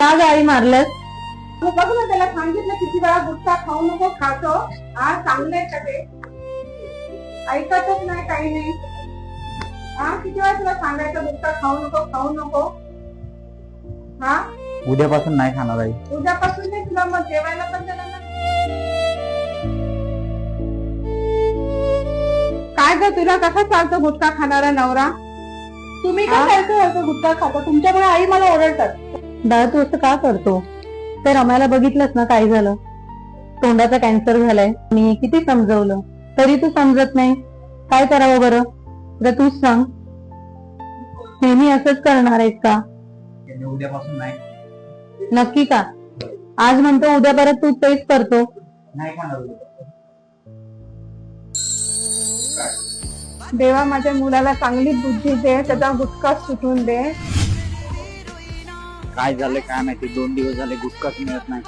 का ग आई मारलंस? बघ ना, त्याला सांगितलं किती वेळा गुटखा खाऊ नको, खातो. हा, चांगलंय का ते? ऐकतच नाही, काही नाही. हा, किती वेळा तुला सांगायचं गुटखा खाऊ नको, खाऊ नको. हा, उद्यापासून नाही खाणार आई. उद्यापासून नाही, तुला मग जेवायला पण देणार नाही. काय ग, तुला कसा चालतो गुटखा खाणारा नवरा? तुम्ही का सारखं गुटखा खाता? तुमच्यामुळे आई मला ओरडतात. दादा तू असं का करतो? तर रमायला बघितलंस ना काय झालं, तोंडाचा कॅन्सर झालाय. मी किती समजवलं तरी तू समजत नाही. काय करावं बरं? जर तूच सांग. नेहमी असंच करणार आहेस का? उद्यापासून नाही. नक्की का? आज म्हणतो उद्या परत तू तेच करतो. नाही खाणार उद्या. देवा, माझ्या मुलाला चांगली बुद्धी दे, त्याचा गुटखा सुटून दे. काय झालं काय माहिती, 2 दिवस झाले गुटखाच मिळत नाही.